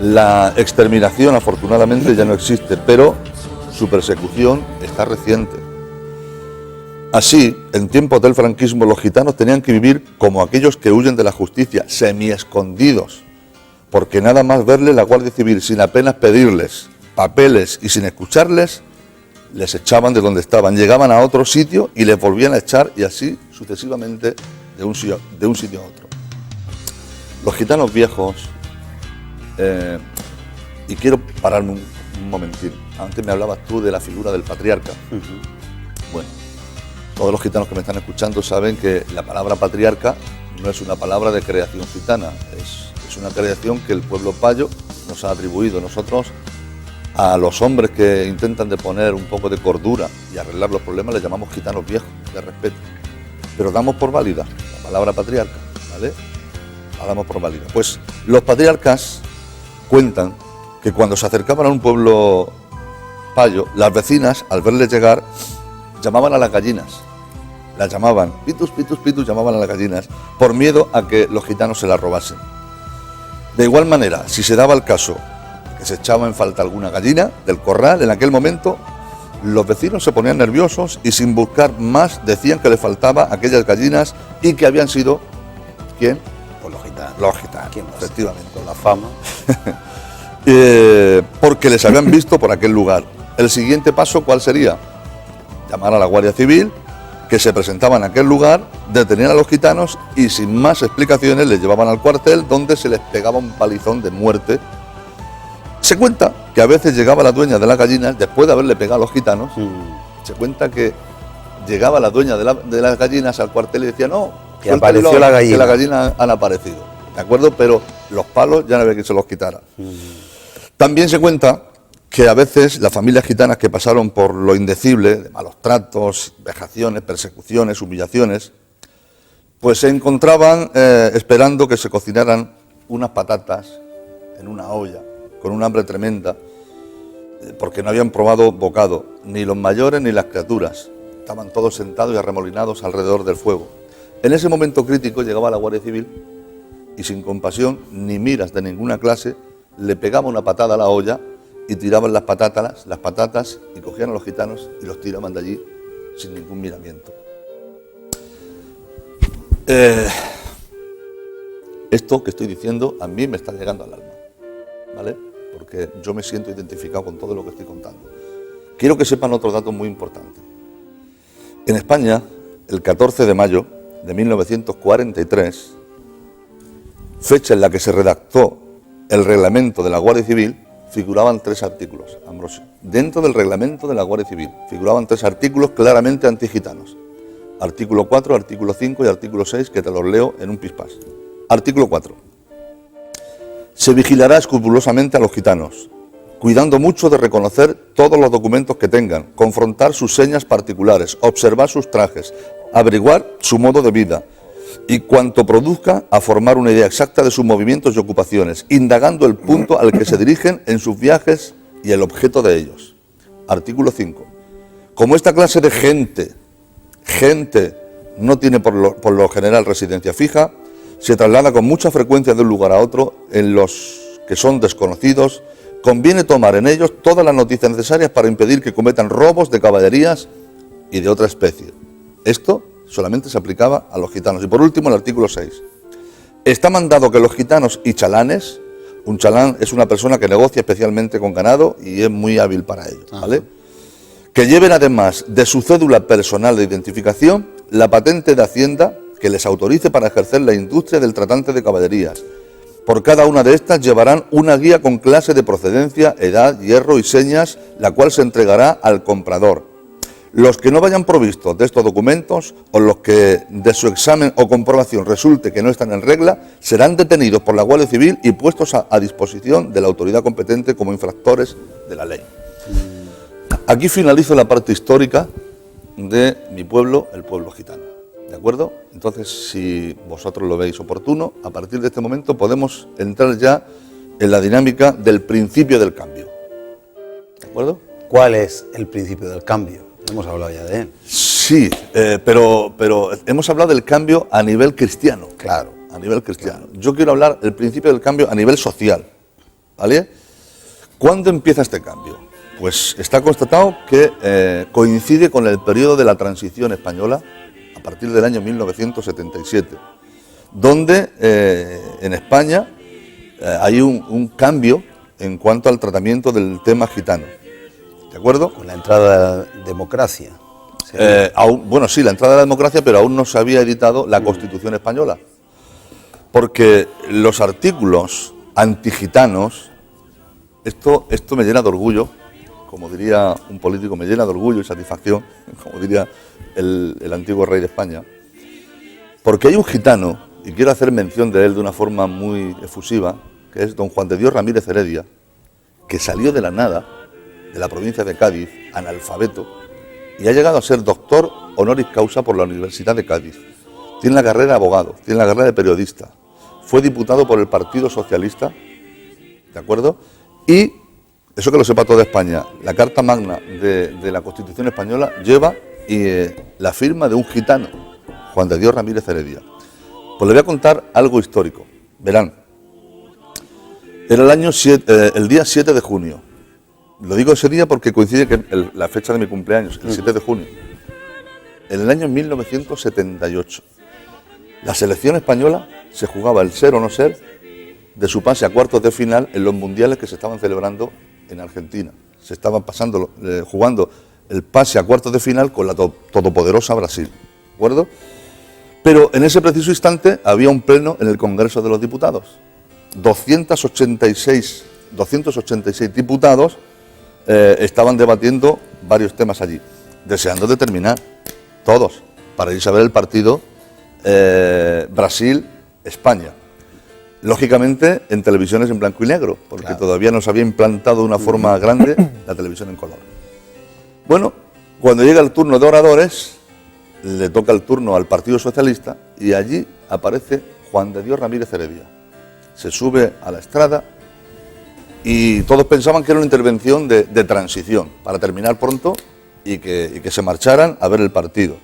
La exterminación afortunadamente ya no existe, pero su persecución está reciente. Así, en tiempos del franquismo, los gitanos tenían que vivir como aquellos que huyen de la justicia, semi-escondidos, porque nada más verles la Guardia Civil sin apenas pedirles papeles y sin escucharles, les echaban de donde estaban, llegaban a otro sitio y les volvían a echar, y así sucesivamente de un sitio a otro. Los gitanos viejos, y quiero pararme un momentín, antes me hablabas tú de la figura del patriarca. Bueno, todos los gitanos que me están escuchando saben que la palabra patriarca no es una palabra de creación gitana, es una creación que el pueblo payo nos ha atribuido. Nosotros a los hombres que intentan de poner un poco de cordura y arreglar los problemas les llamamos gitanos viejos, de respeto. Pero damos por válida la palabra patriarca, ¿vale? La damos por válida. Pues los patriarcas cuentan que cuando se acercaban a un pueblo payo, las vecinas, al verles llegar, llamaban a las gallinas. Las llamaban, pitus, pitus, pitus, llamaban a las gallinas, por miedo a que los gitanos se las robasen. De igual manera, si se daba el caso que se echaba en falta alguna gallina del corral, en aquel momento los vecinos se ponían nerviosos y sin buscar más decían que le faltaba aquellas gallinas y que habían sido, ¿quién? Pues los gitanos. Los gitanos, ¿Quién más? efectivamente. Con la fama. Porque les habían visto por aquel lugar. El siguiente paso, ¿cuál sería? Llamar a la Guardia Civil, que se presentaba en aquel lugar, detenían a los gitanos y sin más explicaciones les llevaban al cuartel, donde se les pegaba un palizón de muerte. Se cuenta que a veces llegaba la dueña de las gallinas, después de haberle pegado a los gitanos, se cuenta que llegaba la dueña de las gallinas al cuartel y decía, no, que apareció la gallina. Que las gallinas han aparecido, ¿de acuerdo? Pero los palos ya no había que se los quitara. También se cuenta que a veces las familias gitanas que pasaron por lo indecible, de malos tratos, vejaciones, persecuciones, humillaciones, pues se encontraban esperando que se cocinaran unas patatas en una olla, con un hambre tremenda, porque no habían probado bocado, ni los mayores ni las criaturas. Estaban todos sentados y arremolinados alrededor del fuego. En ese momento crítico llegaba la Guardia Civil y sin compasión ni miras de ninguna clase, le pegaba una patada a la olla y tiraban las patatas y cogían a los gitanos y los tiraban de allí sin ningún miramiento. Esto que estoy diciendo a mí me está llegando al alma, ¿vale? Porque yo me siento identificado con todo lo que estoy contando. Quiero que sepan otro dato muy importante. En España, el 14 de mayo de 1943, fecha en la que se redactó el reglamento de la Guardia Civil, figuraban 3 artículos, Ambrosio. Dentro del reglamento de la Guardia Civil figuraban 3 artículos claramente antigitanos. Artículo 4, artículo 5 y artículo 6, que te los leo en un pispás. Artículo 4. Se vigilará escrupulosamente a los gitanos, cuidando mucho de reconocer todos los documentos que tengan, confrontar sus señas particulares, observar sus trajes, averiguar su modo de vida y cuanto produzca a formar una idea exacta de sus movimientos y ocupaciones, indagando el punto al que se dirigen en sus viajes y el objeto de ellos. artículo 5. Como esta clase de gente no tiene por lo general residencia fija, se traslada con mucha frecuencia de un lugar a otro en los que son desconocidos, conviene tomar en ellos todas las noticias necesarias para impedir que cometan robos de caballerías y de otra especie. Esto solamente se aplicaba a los gitanos. Y por último, el artículo 6. Está mandado que los gitanos y chalanes, un chalán es una persona que negocia especialmente con ganado y es muy hábil para ello, ¿vale? Que lleven además de su cédula personal de identificación la patente de Hacienda que les autorice para ejercer la industria del tratante de caballerías. Por cada una de estas llevarán una guía con clase de procedencia, edad, hierro y señas, la cual se entregará al comprador. Los que no vayan provistos de estos documentos o los que de su examen o comprobación resulte que no están en regla, serán detenidos por la Guardia Civil y puestos a disposición de la autoridad competente como infractores de la ley. Aquí finalizo la parte histórica de mi pueblo, el pueblo gitano. ¿De acuerdo? Entonces, si vosotros lo veis oportuno, a partir de este momento podemos entrar ya en la dinámica del principio del cambio. ¿De acuerdo? ¿Cuál es el principio del cambio? Hemos hablado ya de él. Sí, pero hemos hablado del cambio a nivel cristiano. Claro. A nivel cristiano. Yo quiero hablar del principio del cambio a nivel social. ¿Vale? ¿Cuándo empieza este cambio? Pues está constatado que coincide con el periodo de la transición española a partir del año 1977, donde en España hay un cambio en cuanto al tratamiento del tema gitano. ¿De acuerdo? Con la entrada de la democracia. Bueno, sí, la entrada de la democracia, pero aún no se había editado la Constitución española. Porque los artículos antigitanos, esto me llena de orgullo, como diría un político, me llena de orgullo y satisfacción, como diría el antiguo rey de España, porque hay un gitano, y quiero hacer mención de él de una forma muy efusiva, que es don Juan de Dios Ramírez Heredia, que salió de la nada, de la provincia de Cádiz, analfabeto, y ha llegado a ser doctor honoris causa por la Universidad de Cádiz. Tiene la carrera de abogado, tiene la carrera de periodista, fue diputado por el Partido Socialista, ¿de acuerdo? Y eso que lo sepa toda España, la Carta Magna de la Constitución Española lleva la firma de un gitano, Juan de Dios Ramírez Heredia. Pues le voy a contar algo histórico. Verán, era el día 7 de junio. Lo digo ese día porque coincide que la fecha de mi cumpleaños, el 7 de junio. En el año 1978, la selección española se jugaba el ser o no ser de su pase a cuartos de final en los mundiales que se estaban celebrando en Argentina. Se estaban jugando el pase a cuartos de final con la todopoderosa Brasil, ¿de acuerdo? Pero en ese preciso instante había un pleno en el Congreso de los Diputados. 286 diputados estaban debatiendo varios temas allí, deseando determinar todos para irse a ver el partido Brasil-España. Lógicamente en televisiones en blanco y negro, porque claro, todavía no se había implantado de una forma grande la televisión en color. Bueno, cuando llega el turno de oradores, le toca el turno al Partido Socialista y allí aparece Juan de Dios Ramírez Heredia. Se sube a la estrada y todos pensaban que era una intervención de transición, para terminar pronto y que se marcharan a ver el partido.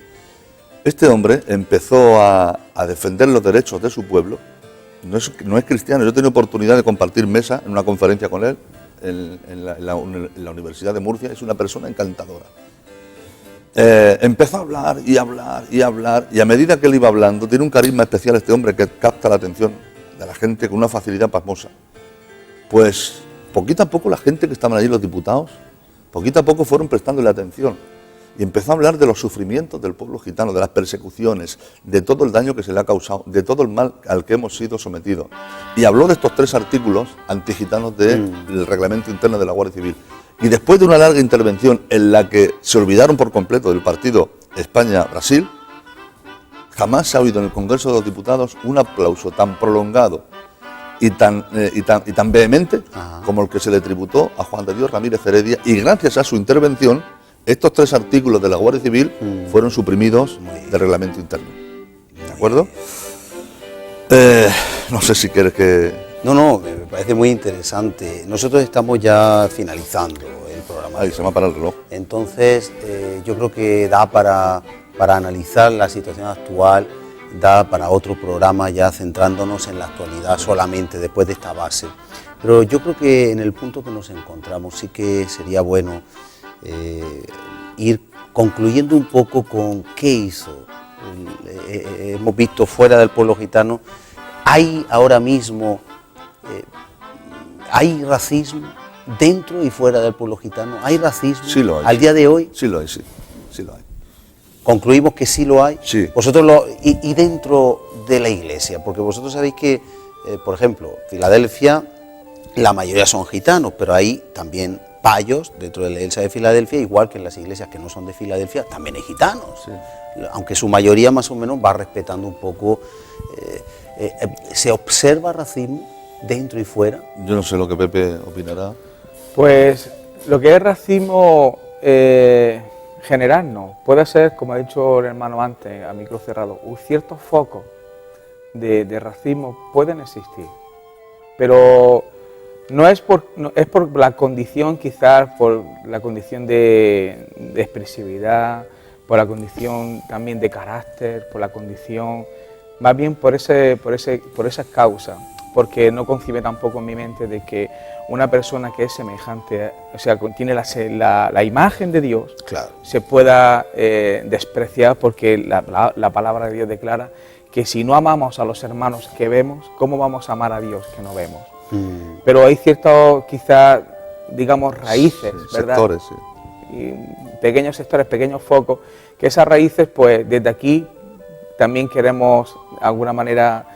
Este hombre empezó a defender los derechos de su pueblo. No es cristiano. Yo he tenido oportunidad de compartir mesa en una conferencia con él en la Universidad de Murcia. Es una persona encantadora. Empezó a hablar y hablar y hablar, y a medida que él iba hablando, tiene un carisma especial este hombre que capta la atención de la gente con una facilidad pasmosa. Pues poquito a poco la gente que estaban allí, los diputados, poquito a poco fueron prestándole atención. Y empezó a hablar de los sufrimientos del pueblo gitano, de las persecuciones, de todo el daño que se le ha causado, de todo el mal al que hemos sido sometidos. Y habló de estos 3 artículos antigitanos del reglamento interno de la Guardia Civil. Y después de una larga intervención en la que se olvidaron por completo del partido España-Brasil, jamás se ha oído en el Congreso de los Diputados un aplauso tan prolongado y tan vehemente como el que se le tributó a Juan de Dios Ramírez Heredia, y gracias a su intervención estos 3 artículos de la Guardia Civil fueron suprimidos del reglamento interno. ¿De acuerdo? No sé si quieres que No, me parece muy interesante. Nosotros estamos ya finalizando el programa. Ay, se me ha parado el reloj. Entonces, yo creo que da para analizar la situación actual, da para otro programa ya centrándonos en la actualidad solamente después de esta base. Pero yo creo que en el punto que nos encontramos sí que sería bueno ir concluyendo un poco con qué hizo. Hemos visto fuera del pueblo gitano, hay ahora mismo, hay racismo dentro y fuera del pueblo gitano, hay racismo Sí lo hay. al día de hoy. Sí lo hay, sí lo hay. Concluimos que sí lo hay. Sí. Y dentro de la iglesia, porque vosotros sabéis que, por ejemplo, Filadelfia, la mayoría son gitanos, pero hay también payos dentro de la iglesia de Filadelfia, igual que en las iglesias que no son de Filadelfia, también hay gitanos. Sí. Aunque su mayoría más o menos va respetando un poco. ¿Se observa racismo dentro y fuera? Yo no sé lo que Pepe opinará. Pues lo que es racismo general no. Puede ser, como ha dicho el hermano antes, a micro cerrado, ciertos focos de racismo pueden existir. Pero no es por la condición, quizás por la condición de expresividad, por la condición también de carácter, por la condición, más bien por esas causas, porque no concibe tampoco en mi mente de que una persona que es semejante, o sea, tiene la imagen de Dios, claro, se pueda despreciar, porque la palabra de Dios declara que si no amamos a los hermanos que vemos, ¿cómo vamos a amar a Dios que no vemos? Pero hay ciertos, quizás, digamos, raíces, Sí, ¿verdad? sectores, sí. Y pequeños sectores, pequeños focos, que esas raíces, pues desde aquí también queremos, de alguna manera,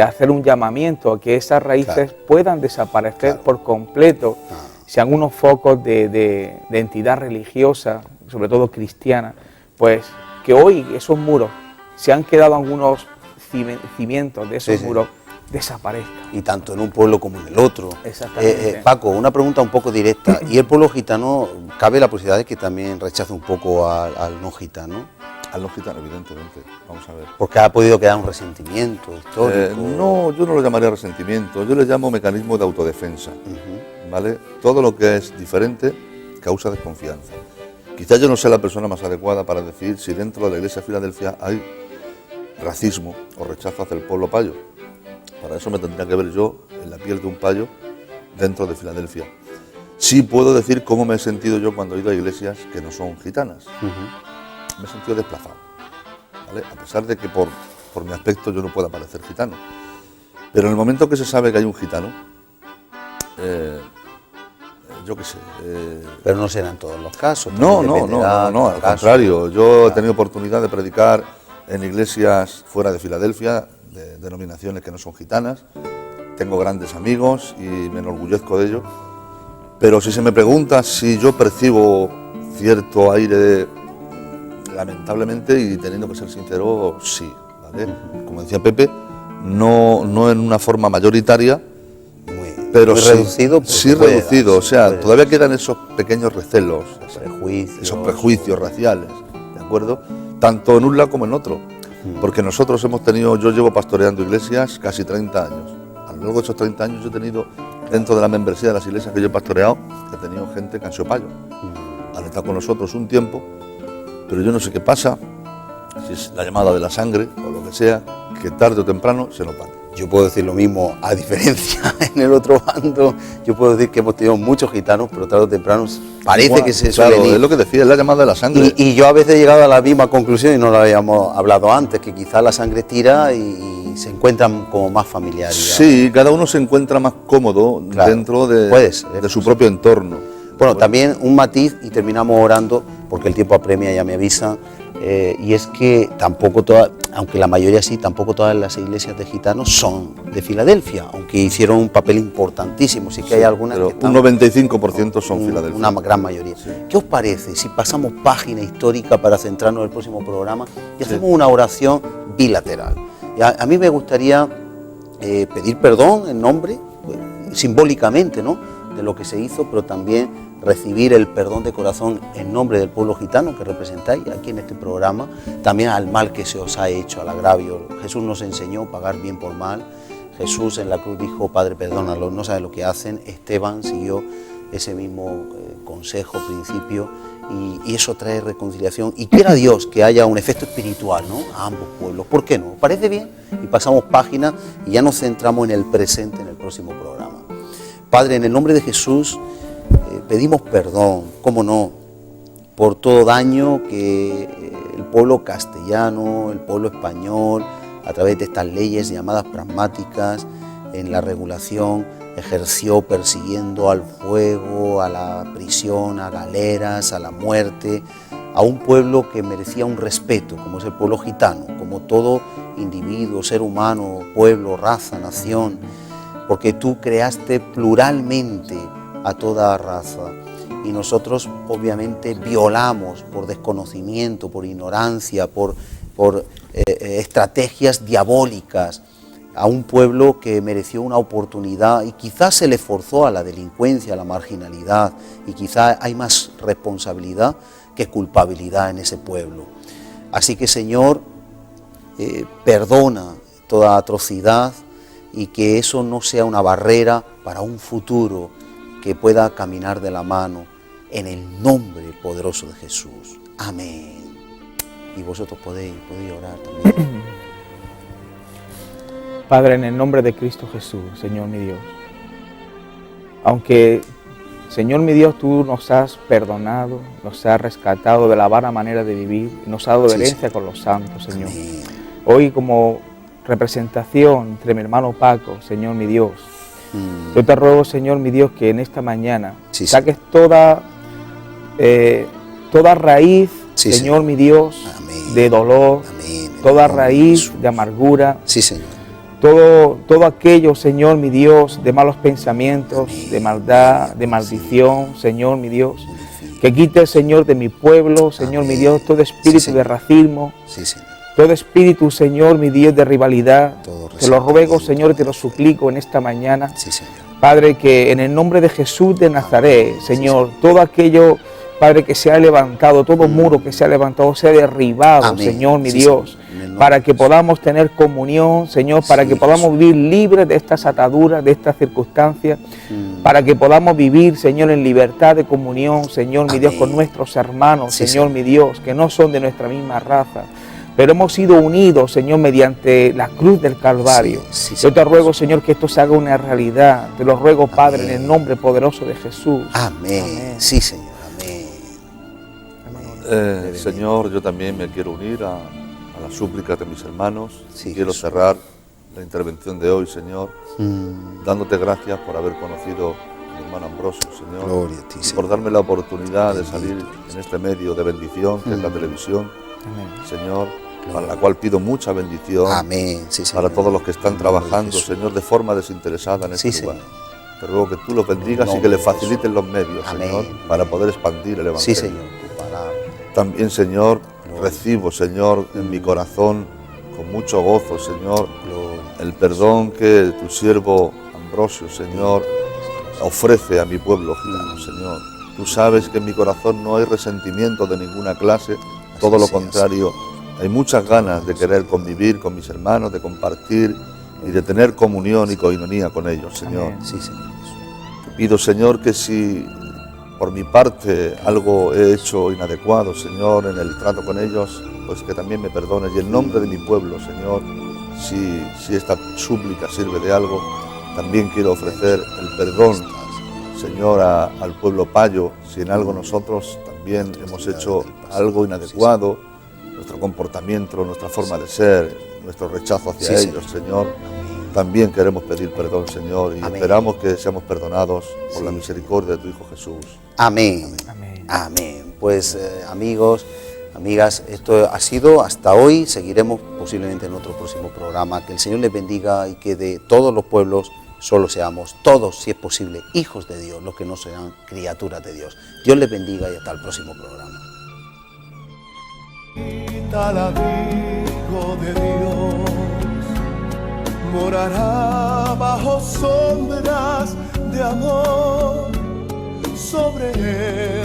hacer un llamamiento a que esas raíces puedan desaparecer por completo. Si algunos focos de entidad religiosa, sobre todo cristiana, pues que hoy esos muros, se han quedado algunos cimientos de esos muros, desaparezcan. Y tanto en un pueblo como en el otro. Exactamente. Paco, una pregunta un poco directa. ¿Y el pueblo gitano, cabe la posibilidad de que también rechace un poco al no gitano? Al no gitano, evidentemente. Vamos a ver. Porque ha podido quedar un resentimiento histórico. No, yo no lo llamaría resentimiento, yo le llamo mecanismo de autodefensa. ¿Vale? Todo lo que es diferente causa desconfianza. Quizás yo no sea la persona más adecuada para decir si dentro de la iglesia de Filadelfia hay racismo o rechazo hacia el pueblo payo. Para eso me tendría que ver yo en la piel de un payo dentro de Filadelfia. Sí puedo decir cómo me he sentido yo cuando he ido a iglesias que no son gitanas. Me he sentido desplazado, ¿vale? A pesar de que por mi aspecto yo no pueda parecer gitano. Pero en el momento que se sabe que hay un gitano, yo qué sé... Pero no serán todos los casos. No, al contrario. Yo he tenido oportunidad de predicar en iglesias fuera de Filadelfia, de denominaciones que no son gitanas. Tengo grandes amigos y me enorgullezco de ello. Pero si se me pregunta si yo percibo cierto aire, lamentablemente, y teniendo que ser sincero, sí, ¿vale? Como decía Pepe, no en una forma mayoritaria, pero muy sí, reducido, pero sí puede reducido. darse, O sea, puede todavía quedan esos pequeños recelos, prejuicios, esos prejuicios raciales, ¿de acuerdo? Tanto en un lado como en otro. Porque nosotros yo llevo pastoreando iglesias casi 30 años. A lo largo de esos 30 años yo he tenido, dentro de la membresía de las iglesias que yo he pastoreado, he tenido gente que han sido payo. Han estado con nosotros un tiempo, pero yo no sé qué pasa, si es la llamada de la sangre o lo que sea, que tarde o temprano se nos van. Yo puedo decir lo mismo, a diferencia en el otro bando, yo puedo decir que hemos tenido muchos gitanos, pero tarde o temprano parece Igual, que se claro, suelen ir. es lo que decía, es la llamada de la sangre. Y yo a veces he llegado a la misma conclusión y no lo habíamos hablado antes, que quizás la sangre tira y se encuentran como más familiares. Sí, cada uno se encuentra más cómodo dentro de su propio entorno. Bueno, también un matiz y terminamos orando, porque el tiempo apremia, ya me avisan, y es que tampoco todas, aunque la mayoría sí, tampoco todas las iglesias de gitanos son de Filadelfia, aunque hicieron un papel importantísimo, sí que hay algunas pero que están, un 95% son Filadelfia. una gran mayoría. ¿Qué os parece si pasamos página histórica para centrarnos en el próximo programa y hacemos una oración bilateral? A mí me gustaría pedir perdón en nombre, simbólicamente, ¿no?, de lo que se hizo, pero también recibir el perdón de corazón en nombre del pueblo gitano que representáis aquí en este programa, también al mal que se os ha hecho, al agravio. Jesús nos enseñó a pagar bien por mal, Jesús en la cruz dijo, Padre, perdónalos, no saben lo que hacen. Esteban siguió ese mismo consejo, principio, y eso trae reconciliación. Y quiera Dios que haya un efecto espiritual, ¿no?, a ambos pueblos. ¿Por qué no? ¿Parece bien? Y pasamos página y ya nos centramos en el presente en el próximo programa. Padre, en el nombre de Jesús pedimos perdón, cómo no, por todo daño que el pueblo castellano, el pueblo español, a través de estas leyes llamadas pragmáticas, en la regulación, ejerció persiguiendo al fuego, a la prisión, a galeras, a la muerte, a un pueblo que merecía un respeto, como es el pueblo gitano, como todo individuo, ser humano, pueblo, raza, nación, porque tú creaste pluralmente a toda raza y nosotros obviamente violamos por desconocimiento, por ignorancia, por estrategias diabólicas a un pueblo que mereció una oportunidad y quizás se le forzó a la delincuencia, a la marginalidad, y quizás hay más responsabilidad que culpabilidad en ese pueblo. Así que, Señor, perdona toda atrocidad y que eso no sea una barrera para un futuro que pueda caminar de la mano en el nombre poderoso de Jesús. Amén. Y vosotros podéis orar también. Padre, en el nombre de Cristo Jesús, Señor mi Dios, aunque, Señor mi Dios, tú nos has perdonado, nos has rescatado de la vana manera de vivir, nos has dado herencia con los santos, Señor. Amén. Hoy, como representación entre mi hermano Paco, Señor mi Dios, yo te ruego, Señor mi Dios, que en esta mañana saques toda raíz, Señor mi Dios, de dolor, toda raíz de amargura, Señor. Todo aquello, Señor mi Dios, de malos pensamientos, de maldad, de maldición, Señor mi Dios, que quite, Señor, de mi pueblo, Señor mi Dios, todo espíritu de racismo, todo espíritu, Señor mi Dios, de rivalidad. Te lo ruego, Señor, y te lo suplico en esta mañana, Padre, que en el nombre de Jesús de Nazaret, Señor, todo aquello, Padre, que se ha levantado, todo muro que se ha levantado, sea derribado, Señor mi Dios, para que podamos tener comunión, Señor, para que podamos vivir libres de estas ataduras, de estas circunstancias, para que podamos vivir, Señor, en libertad de comunión, Señor mi Dios, con nuestros hermanos, Señor mi Dios, que no son de nuestra misma raza, pero hemos sido unidos, Señor, mediante la cruz del Calvario. Yo te ruego, Señor, que esto se haga una realidad. Te lo ruego, Padre, en el nombre poderoso de Jesús. Amén. Sí, Señor. Señor, yo también me quiero unir a las súplicas de mis hermanos. Quiero cerrar la intervención de hoy, Señor, dándote gracias por haber conocido a mi hermano Ambrosio, Señor. Gloria a ti, y por darme la oportunidad de salir en este medio de bendición, que es la televisión, Señor, para la cual pido mucha bendición. Amén. Para todos los que están trabajando, Señor, de forma desinteresada en este lugar. Te ruego que tú los bendigas y que les facilites los medios, Señor, para poder expandir el Evangelio. Sí, Señor. También, Señor, recibo, Señor, en mi corazón, con mucho gozo, Señor, el perdón que tu siervo Ambrosio, Señor, ofrece a mi pueblo gitano, Señor. Tú sabes que en mi corazón no hay resentimiento de ninguna clase, todo lo contrario, hay muchas ganas de querer convivir con mis hermanos, de compartir y de tener comunión y coinonía con ellos, Señor. Sí, Señor. Te pido, Señor, que si por mi parte algo he hecho inadecuado, Señor, en el trato con ellos, pues que también me perdones. Y en nombre de mi pueblo, Señor, si esta súplica sirve de algo, también quiero ofrecer el perdón, Señor, al pueblo payo, si en algo nosotros también hemos hecho algo inadecuado, nuestro comportamiento, nuestra forma de ser, nuestro rechazo hacia ellos, Señor. También queremos pedir perdón, Señor, y esperamos que seamos perdonados por la misericordia de tu Hijo Jesús. Amén. Amén. Pues amigos, amigas, esto ha sido hasta hoy. Seguiremos posiblemente en otro próximo programa. Que el Señor les bendiga y que de todos los pueblos solo seamos todos, si es posible, hijos de Dios, los que no sean criaturas de Dios. Dios les bendiga y hasta el próximo programa. Al abrigo de Dios morará bajo sombras de amor sobre él.